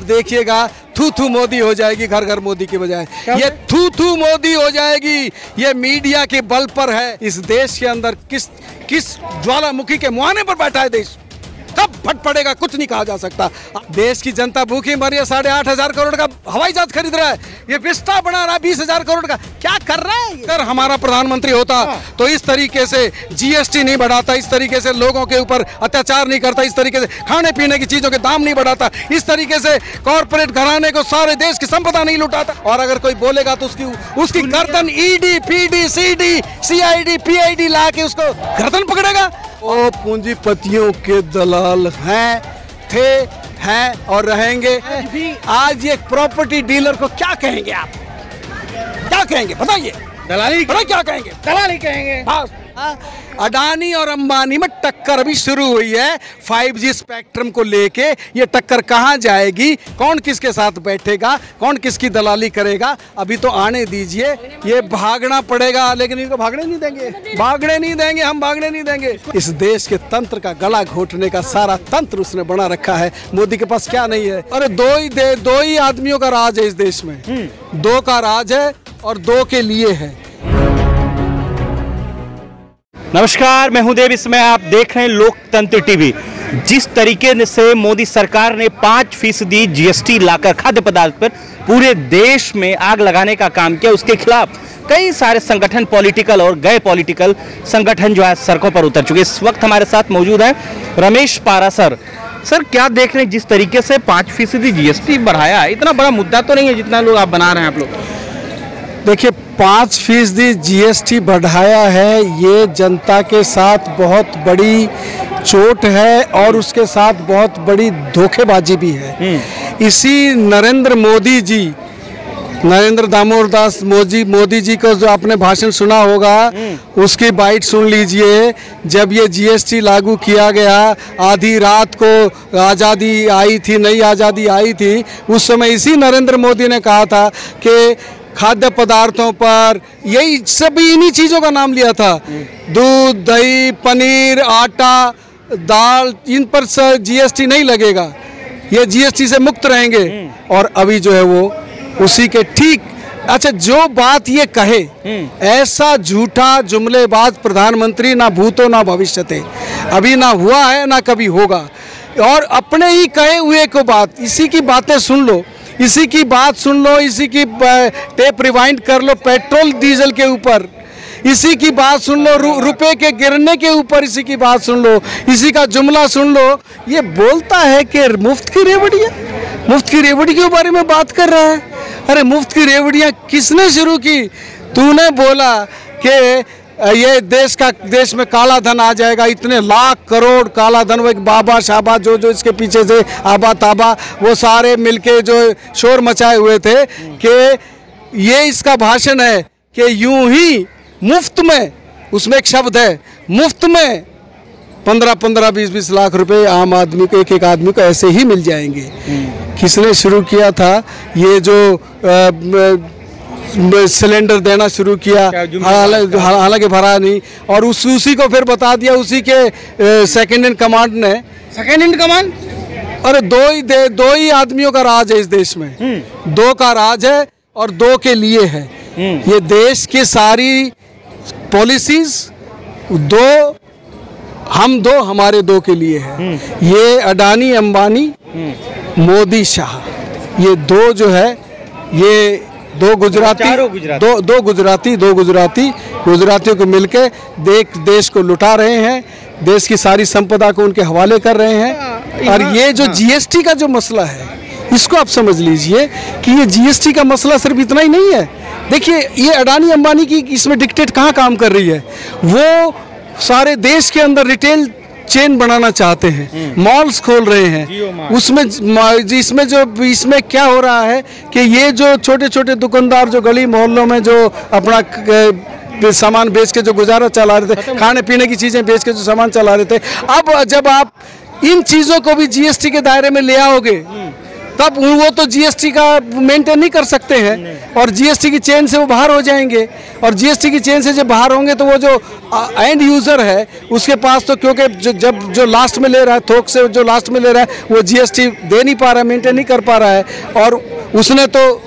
देखिएगा थू थू मोदी हो जाएगी, घर घर मोदी के बजाय ये थू थू मोदी हो जाएगी। ये मीडिया के बल पर है। इस देश के अंदर किस ज्वालामुखी के मुहाने पर बैठा है देश, कब फट पड़ेगा कुछ नहीं कहा जा सकता। देश की जनता भूखी मरी है, 8,500 करोड़ का हवाई जहाज खरीद रहा है, ये विस्टा बना रहा है 20,000 करोड़ का, क्या कर रहा है? अगर हमारा प्रधानमंत्री होता तो इस तरीके से जीएसटी नहीं बढ़ाता, इस तरीके से लोगों के ऊपर अत्याचार नहीं करता, इस तरीके से खाने पीने की चीजों के दाम नहीं बढ़ाता, इस तरीके से कॉर्पोरेट घराने को सारे देश की संपदा नहीं लुटाता। और अगर कोई बोलेगा तो उसकी गर्दन ED PD CD CID PID ला के उसको गर्दन पकड़ेगा। ओ पूंजीपतियों के दलाल हैं और रहेंगे। आज ये प्रॉपर्टी डीलर को क्या कहेंगे आप? क्या कहेंगे बताइए? दलाली क्या कहेंगे? दलाली कहेंगे। अडानी और अंबानी में टक्कर अभी शुरू हुई है 5G स्पेक्ट्रम को लेके। ये टक्कर कहां जाएगी, कौन किसके साथ बैठेगा, कौन किसकी दलाली करेगा, अभी तो आने दीजिए। ये भागना पड़ेगा, लेकिन इनको भागने नहीं देंगे, हम भागने नहीं देंगे। इस देश के तंत्र का गला घोटने का सारा तंत्र उसने बना रखा है। मोदी के पास क्या नहीं है? अरे दो ही आदमियों का राज है इस देश में, दो का राज है और दो के लिए है। नमस्कार, मैं हूं देव, इसमें आप देख रहे हैं लोकतंत्र टीवी। जिस तरीके से मोदी सरकार ने 5% जीएसटी लाकर खाद्य पदार्थ पर पूरे देश में आग लगाने का काम किया, उसके खिलाफ कई सारे संगठन, पॉलिटिकल और गैर पॉलिटिकल संगठन जो है सड़कों पर उतर चुके। इस वक्त हमारे साथ मौजूद हैं रमेश पारा सर। सर, क्या देख रहे हैं जिस तरीके से 5% जीएसटी बढ़ाया है? इतना बड़ा मुद्दा तो नहीं है जितना लोग आप बना रहे हैं आप लोग। देखिए, 5% जीएसटी बढ़ाया है, ये जनता के साथ बहुत बड़ी चोट है और उसके साथ बहुत बड़ी धोखेबाजी भी है। इसी नरेंद्र दामोदर दास मोदी जी को जो आपने भाषण सुना होगा, उसकी बाइट सुन लीजिए। जब ये जीएसटी लागू किया गया, आधी रात को आज़ादी आई थी, नई आज़ादी आई थी, उस समय इसी नरेंद्र मोदी ने कहा था कि खाद्य पदार्थों पर यही सभी इन्हीं चीज़ों का नाम लिया था, दूध, दही, पनीर, आटा, दाल, इन पर जीएसटी नहीं लगेगा, ये जीएसटी से मुक्त रहेंगे। और अभी जो है वो उसी के ठीक, अच्छा, जो बात ये कहे, ऐसा झूठा जुमलेबाज प्रधानमंत्री ना भूतो ना भविष्यते, अभी ना हुआ है ना कभी होगा। और अपने ही कहे हुए को बात, इसी की बातें सुन लो, इसी की बात सुन लो, इसी की टेप रिवाइंड कर लो पेट्रोल डीजल के ऊपर, इसी की बात सुन लो, रुपए के गिरने के ऊपर इसी की बात सुन लो, इसी का जुमला सुन लो। ये बोलता है कि मुफ्त की रेवड़ी के बारे में बात कर रहा है। अरे मुफ्त की रेवड़ियाँ किसने शुरू की? तूने बोला कि ये देश में काला धन आ जाएगा, इतने लाख करोड़ काला धन, वो एक बाबा शाबा जो इसके पीछे से आबा ताबा वो सारे मिलके जो शोर मचाए हुए थे कि ये इसका भाषण है कि यूं ही मुफ्त में, उसमें एक शब्द है, मुफ्त में 15-15, 20-20 लाख रुपए आम आदमी को, एक आदमी को ऐसे ही मिल जाएंगे। किसने शुरू किया था ये जो सिलेंडर देना शुरू किया? हालांकि भरा नहीं, और उसी को फिर बता दिया उसी के सेकंड इन कमांड ने। Second in command? अरे दो ही आदमियों का राज है इस देश में, दो का राज है और दो के लिए है। ये देश की सारी पॉलिसीज हमारे दो के लिए है। ये अडानी अंबानी, मोदी शाह, ये दो जो है, ये दो गुजरातियों को मिलके देश को लुटा रहे हैं, देश की सारी संपदा को उनके हवाले कर रहे हैं। और ये जो जीएसटी का जो मसला है, इसको आप समझ लीजिए कि ये जीएसटी का मसला सिर्फ इतना ही नहीं है। देखिए, ये अडानी अंबानी की इसमें डिक्टेट कहाँ काम कर रही है? वो सारे देश के अंदर रिटेल चेन बनाना चाहते हैं, मॉल्स खोल रहे हैं। इसमें क्या हो रहा है कि ये जो छोटे छोटे दुकानदार जो गली मोहल्लों में जो अपना सामान बेच के जो गुजारा चला रहे थे, खाने पीने की चीज़ें बेच के जो सामान चला रहे थे, अब जब आप इन चीज़ों को भी जीएसटी के दायरे में ले आओगे, तब वो तो जीएसटी का मेंटेन नहीं कर सकते हैं और जीएसटी की चेन से वो बाहर हो जाएंगे। और जीएसटी की चेन से जब बाहर होंगे तो वो जो एंड यूज़र है उसके पास तो, क्योंकि जो लास्ट में ले रहा है, थोक से जो लास्ट में ले रहा है वो जीएसटी दे नहीं पा रहा है, मेंटेन नहीं कर पा रहा है। और उसने तो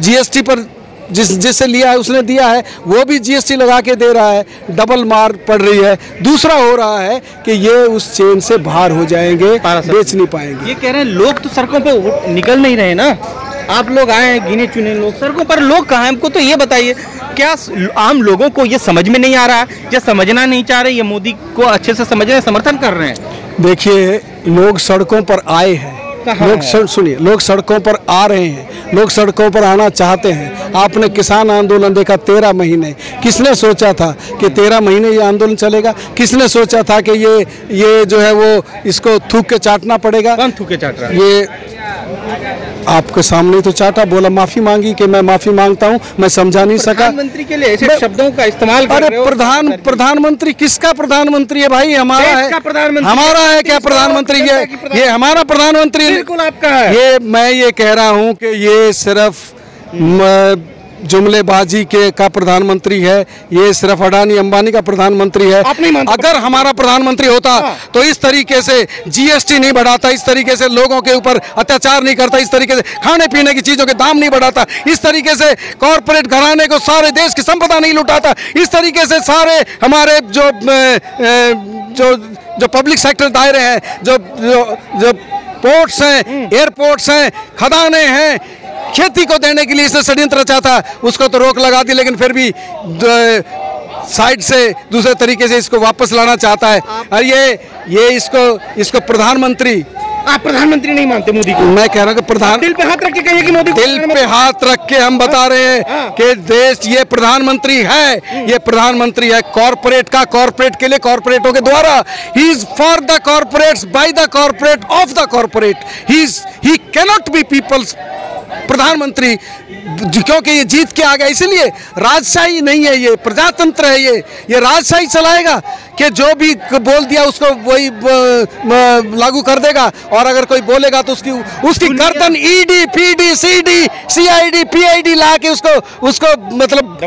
जीएसटी पर जिससे लिया है उसने दिया है, वो भी जीएसटी लगा के दे रहा है, डबल मार पड़ रही है। दूसरा हो रहा है कि ये उस चेन से बाहर हो जाएंगे, बेच नहीं पाएंगे। ये कह रहे हैं लोग तो सड़कों पे निकल नहीं रहे ना, आप लोग आए हैं गिने चुने लोग, सड़कों पर लोग कहाँ हैं? हमको तो ये बताइए, क्या आम लोगों को ये समझ में नहीं आ रहा है या समझना नहीं चाह रहे, ये मोदी को अच्छे से समझ रहे, समर्थन कर रहे हैं? देखिए, लोग सड़कों पर आए हैं, लोग सुनिए, लोग सड़कों पर आ रहे हैं, लोग सड़कों पर आना चाहते हैं। आपने किसान आंदोलन देखा 13 महीने, किसने सोचा था कि 13 महीने ये आंदोलन चलेगा? किसने सोचा था कि ये जो है वो इसको थूक के चाटना पड़ेगा? कौन थूक के चाट रहा है? ये आपके सामने तो चाटा, बोला माफी मांगी कि मैं माफी मांगता हूं, मैं समझा नहीं सका। प्रधानमंत्री के लिए ऐसे शब्दों का इस्तेमाल कर रहे हो? प्रधानमंत्री किसका प्रधानमंत्री है भाई? हमारा है, हमारा है क्या प्रधानमंत्री? ये हमारा प्रधानमंत्री बिल्कुल आपका है। ये मैं ये कह रहा हूं कि ये सिर्फ जुमलेबाजी का प्रधानमंत्री है, ये सिर्फ अडानी अंबानी का प्रधानमंत्री है। अगर हमारा प्रधानमंत्री होता तो इस तरीके से जीएसटी नहीं बढ़ाता, इस तरीके से लोगों के ऊपर अत्याचार नहीं करता, इस तरीके से खाने पीने की चीजों के दाम नहीं बढ़ाता, इस तरीके से कॉरपोरेट घराने को सारे देश की संपदा नहीं लुटाता, इस तरीके से सारे हमारे जो पब्लिक सेक्टर दायरे हैं, जो पोर्ट्स हैं, एयरपोर्ट्स हैं, खदानें हैं, खेती को देने के लिए इसने षड्यंत्र रचा था, उसको तो रोक लगा दी, लेकिन फिर भी साइड से दूसरे तरीके से इसको वापस लाना चाहता है। और ये इसको प्रधानमंत्री, आप प्रधानमंत्री नहीं मानते मोदी को? मैं कह रहा हूँ कि दिल पे हाथ रख के कहिए कि मोदी, दिल पे हाथ रख के हम बता रहे हैं कि देश, ये प्रधानमंत्री है, ये प्रधानमंत्री है कॉर्पोरेट का, कॉर्पोरेट के लिए, कॉर्पोरेटों के द्वारा। He is for the corporates, by the corporate, of the corporate. He cannot be people's प्रधानमंत्री, क्योंकि ये जीत के आ गया। इसलिए राजशाही नहीं है, ये प्रजातंत्र है। ये राजशाही चलाएगा कि जो भी बोल दिया उसको वही लागू कर देगा, और अगर कोई बोलेगा तो उसकी गर्दन ED, PD, CD, CID, PID ला के उसको मतलब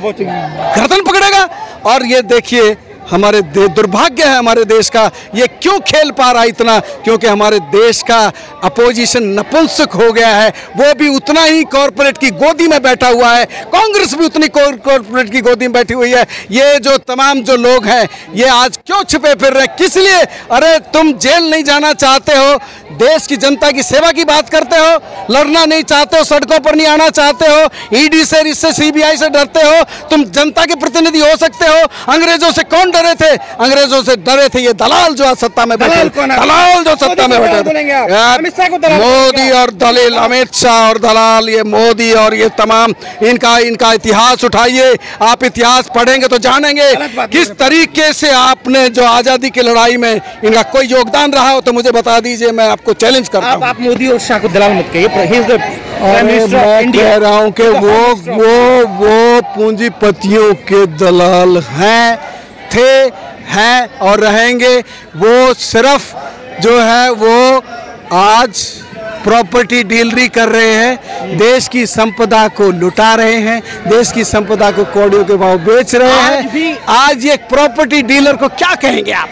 गर्दन पकड़ेगा। और ये देखिए, हमारे दुर्भाग्य है हमारे देश का, ये क्यों खेल पा रहा है इतना? क्योंकि हमारे देश का अपोजिशन नपुंसक हो गया है, वो भी उतना ही कॉर्पोरेट की गोदी में बैठा हुआ है, कांग्रेस भी उतनी कॉर्पोरेट की गोदी में बैठी हुई है। ये जो तमाम जो लोग हैं, ये आज क्यों छिपे फिर रहे, किस लिए? अरे तुम जेल नहीं जाना चाहते हो, देश की जनता की सेवा की बात करते हो, लड़ना नहीं चाहते हो, सड़कों पर नहीं आना चाहते हो, ईडी से, इससे सीबीआई से डरते हो, तुम जनता के प्रतिनिधि हो सकते हो। अंग्रेजों से कौन डरे थे? अंग्रेजों से डरे थे ये दलाल जो सत्ता में बैठे, दलाल जो सत्ता में बैठे, मोदी और दलील, अमित शाह और दलाल, ये मोदी और ये तमाम इनका इतिहास उठाइए, आप इतिहास पढ़ेंगे तो जानेंगे किस तरीके से आपने जो आजादी की लड़ाई में इनका कोई योगदान रहा हो तो मुझे बता दीजिए, मैं आपको चैलेंज करता हूं। आप मोदी और शाह को दलाल मत कहिए, मैं कह रहा हूं कि वो पूंजीपतियों के दलाल हैं और रहेंगे। वो सिर्फ जो है वो आज प्रॉपर्टी डीलरी कर रहे हैं, देश की संपदा को लुटा रहे हैं, देश की संपदा को कौड़ियों के भाव बेच रहे हैं। आज ये प्रॉपर्टी डीलर को क्या कहेंगे आप?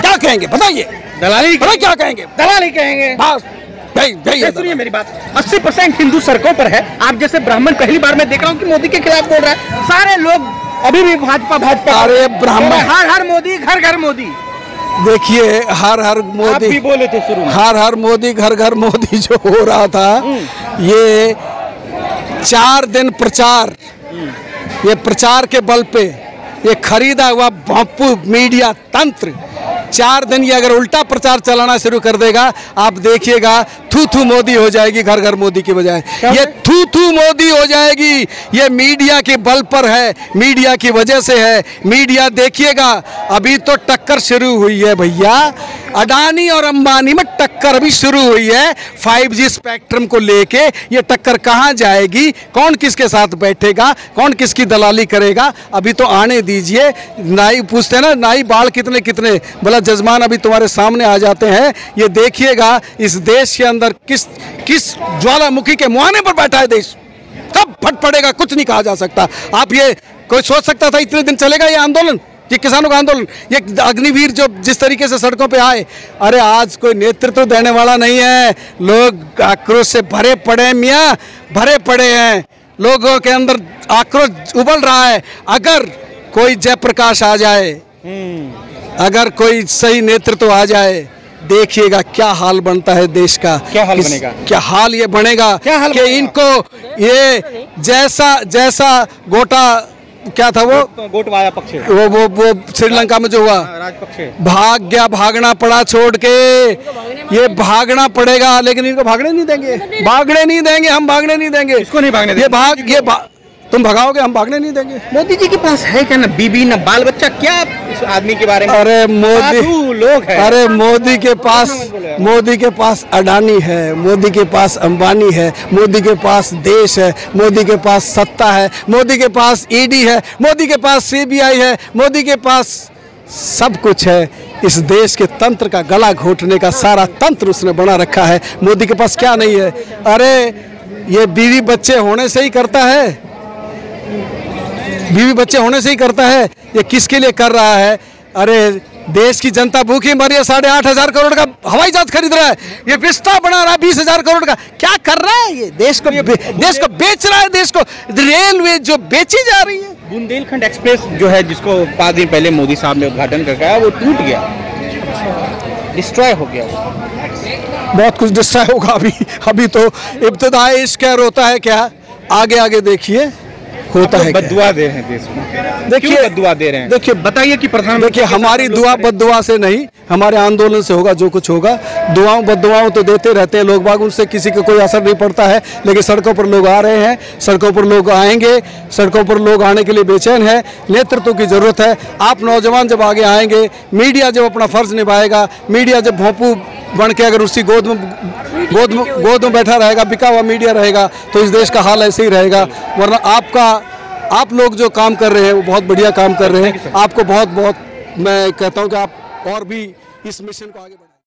क्या कहेंगे बताइए? दलाली, क्या कहेंगे? दलाली कहेंगे। सुनिए मेरी बात, 80% हिंदू सड़कों पर है। आप जैसे ब्राह्मण पहली बार मैं देख रहा हूँ कि मोदी के खिलाफ बोल रहा है। सारे लोग अभी भी भाजपा। अरे ब्राह्मण, हर मोदी, घर घर मोदी। देखिए, हर मोदी, आप भी बोले थे शुरू में, हर मोदी, घर घर मोदी जो हो रहा था, ये 4 दिन प्रचार, ये प्रचार के बल पे ये खरीदा हुआ भोंपू मीडिया तंत्र 4 दिन ये अगर उल्टा प्रचार चलाना शुरू कर देगा, आप देखिएगा थू थू मोदी हो जाएगी, घर घर मोदी की बजाय ये थू थू मोदी हो जाएगी। ये मीडिया के बल पर है, मीडिया की वजह से है। मीडिया देखिएगा, अभी तो टक्कर शुरू हुई है भैया, अडानी और अंबानी में टक्कर अभी शुरू हुई है 5G स्पेक्ट्रम को लेके। ये टक्कर कहाँ जाएगी, कौन किसके साथ बैठेगा, कौन किसकी दलाली करेगा, अभी तो आने दीजिए। नाई पूछते हैं ना, नाई बाल कितने कितने, बोला जजमान अभी तुम्हारे सामने आ जाते हैं। ये देखिएगा इस देश के अंदर किस ज्वालामुखी के मुहाने पर बैठा है देश, कब फट पड़ेगा कुछ नहीं कहा जा सकता। आप ये कोई सोच सकता था इतने दिन चलेगा ये आंदोलन, ये किसानों का आंदोलन, ये अग्निवीर जो जिस तरीके से सड़कों पे आए। अरे आज कोई नेतृत्व देने वाला नहीं है, लोग आक्रोश से भरे पड़े हैं मियाँ, भरे पड़े हैं, लोगों के अंदर आक्रोश उबल रहा है। अगर कोई जयप्रकाश आ जाए, अगर कोई सही नेतृत्व आ जाए, देखिएगा क्या हाल बनता है देश का। क्या हाल बनेगा? क्या हाल ये बनेगा कि इनको ये जैसा गोटा क्या था वो गोटवाया पक्ष, वो श्रीलंका में जो हुआ भाग गया, भागना पड़ा छोड़ के, ये भागना पड़ेगा लेकिन इनको भागने नहीं देंगे, भागने नहीं देंगे, हम भागने नहीं देंगे। इसको नहीं भागने देंगे। तुम भगाओगे, हम भागने नहीं देंगे। मोदी जी के पास है क्या ना बीबी ना बाल बच्चा, क्या इस आदमी के बारे में? अरे मोदी लोग है, अरे मोदी के पास अडानी है, मोदी के पास अंबानी है, मोदी के पास देश है, मोदी के पास सत्ता है, मोदी के पास ईडी है, मोदी के पास सीबीआई है, मोदी के पास सब कुछ है। इस देश के तंत्र का गला घोटने का सारा तंत्र उसने बना रखा है। मोदी के पास क्या नहीं है? अरे ये बीवी बच्चे होने से ही करता है, बीवी बच्चे होने से ही करता है। ये किसके लिए कर रहा है? अरे देश की जनता भूखी मरी है, 8,500 करोड़ का हवाई जहाज खरीद रहा है, ये विस्टा बना रहा है 20,000 करोड़ का। क्या कर रहा है ये? देश को बेच रहा है, देश को रेलवे जो बेची जा रही है। बुंदेलखंड एक्सप्रेस जो है, जिसको 5 दिन पहले मोदी साहब ने उद्घाटन करके आया, वो टूट गया, डिस्ट्रॉय हो गया। बहुत कुछ डिस्ट्रॉय होगा अभी तो इब्तिदाई इश्क होता है क्या, आगे आगे देखिए होता है। बद्दुआ दे रहे हैं देश में, देखिए बद्दुआ दे रहे हैं। देखिए बताइए कि प्रधानमंत्री, देखिए हमारी दुआ बद्दुआ से नहीं, हमारे आंदोलन से होगा जो कुछ होगा। दुआओं बद्दुआओं तो देते रहते हैं लोग बाग, उनसे किसी को कोई असर नहीं पड़ता है। लेकिन सड़कों पर लोग आ रहे हैं, सड़कों पर लोग आएंगे, सड़कों पर लोग आने के लिए बेचैन है। नेतृत्व की जरूरत है। आप नौजवान जब आगे आएंगे, मीडिया जब अपना फर्ज निभाएगा, मीडिया जब भोंपू बन के अगर उसकी गोद में बैठा रहेगा, बिका हुआ मीडिया रहेगा, तो इस देश का हाल ऐसे ही रहेगा। वरना आप लोग जो काम कर रहे हैं वो बहुत बढ़िया काम कर रहे हैं। आपको बहुत बहुत मैं कहता हूं कि आप और भी इस मिशन को आगे बढ़ाएं।